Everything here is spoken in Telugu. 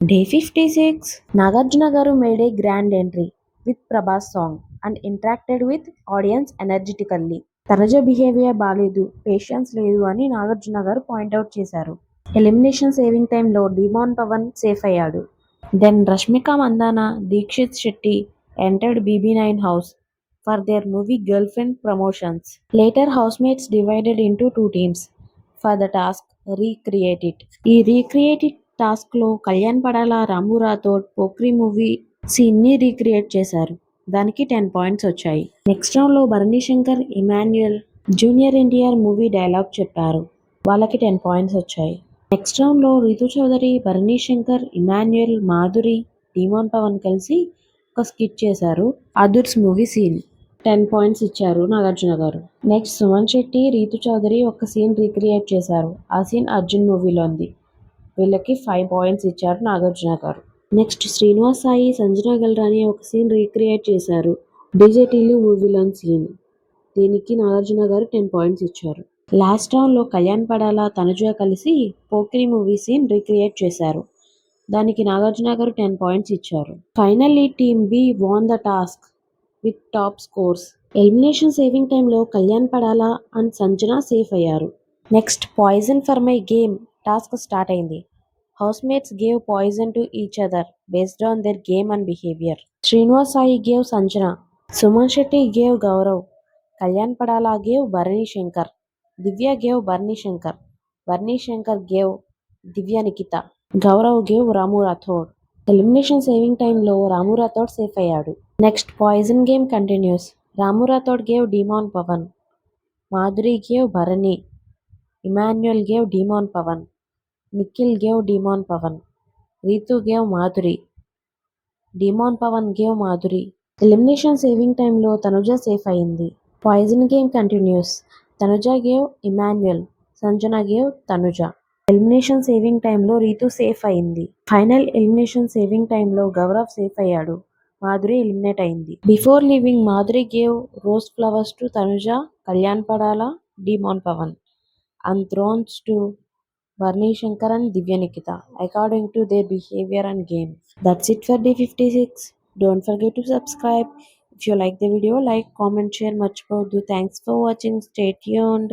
Day 56. Nagarjuna Garu made a grand entry with Prabhas song and interacted with audience energetically. Tanuja behaviour బాలేదు, పేషెన్స్ లేదు అని నాగార్జున గారు పాయింట్అవుట్ చేశారు. ఎలిమినేషన్ సేవింగ్ టైంలో డిమాన్ పవన్ సేఫ్ అయ్యాడు. Then Rashmika Mandanna, Dikshit Shetty entered BB9 house for their movie Girlfriend promotions. Later housemates divided into two teams for the task Recreate It. ఈ Recreate It టాస్క్లో కళ్యాణ్ పడాల, రాము రాథోడ్ పోక్రీ మూవీ సీన్ని రీక్రియేట్ చేశారు. దానికి 10 పాయింట్స్ వచ్చాయి. నెక్స్ట్ రౌండ్లో Bharani Shankar, Emmanuel junior NTR movie dialogue చెప్పారు. వాళ్ళకి 10 పాయింట్స్ వచ్చాయి. నెక్స్ట్ రౌండ్లో రితు చౌదరి, భరణి శంకర్, ఇమాన్యుయల్, మాధురి, డిమాన్ పవన్ కలిసి ఒక స్కిట్ చేశారు. అదుర్స్ మూవీ సీన్ 10 పాయింట్స్ ఇచ్చారు నాగార్జున గారు. నెక్స్ట్ సుమన్ శెట్టి, రీతు చౌదరి ఒక సీన్ రీక్రియేట్ చేశారు. ఆ సీన్ అర్జున్ మూవీలో ఉంది. వీళ్ళకి 5 పాయింట్స్ ఇచ్చారు నాగార్జున గారు. నెక్స్ట్ శ్రీనివాస్ సాయి, సంజన గల్రాని ఒక సీన్ రీక్రియేట్ చేశారు. డీజే టిల్లు మూవీలోని సీన్. దీనికి నాగార్జున గారు 10 పాయింట్స్ ఇచ్చారు. లాస్ట్ రౌండ్లో కళ్యాణ్ పడాల, తనుజ కలిసి పోకిరి మూవీ సీన్ రీక్రియేట్ చేశారు. దానికి నాగార్జున గారు 10 పాయింట్స్ ఇచ్చారు. Finally team B won the task with top scores. Elimination saving టైంలో కళ్యాణ్ పడాల అండ్ సంజన సేఫ్ అయ్యారు. Next poison for my game task start అయింది. Housemates gave poison to each other based on their game and behavior. Srinivas Sai gave Sanjana. Suman Shetty gave Gaurav. Kalyan Padala gave Bharani Shankar. Divya gave Bharani Shankar. Bharani Shankar gave Divya Nikita. Gaurav gave Ramu Rathod. Elimination saving time low, Ramu Rathod safe అయ్యాడు. Next poison game continues. Ramu Rathod gave Demon Pavan. Madhuri gave Bharani. Emmanuel gave Demon Pavan. Nikhil gave Demon Pavan. Ritu gave Madhuri. Demon Pavan gave Madhuri. Elimination saving time లో తనుజ సేఫ్ అయింది. Poison game continues. Tanuja gave Emmanuel. Sanjana gave Tanuja. Elimination saving టైంలో రీతు సేఫ్ అయింది. ఫైనల్ ఎలిమినేషన్ సేవింగ్ టైంలో గౌరవ్ సేఫ్ అయ్యాడు. మాధురి ఎలిమినేట్ అయింది. Before leaving Madhuri gave rose flowers to Tanuja, Kalyan Padala, Demon Pavan and thrones to Bharani Shankar and Divya Nikita according to their behavior and game. That's it for day 56. Don't forget to subscribe. If you like the video, like, comment, share, much more. Thanks for watching. Stay tuned.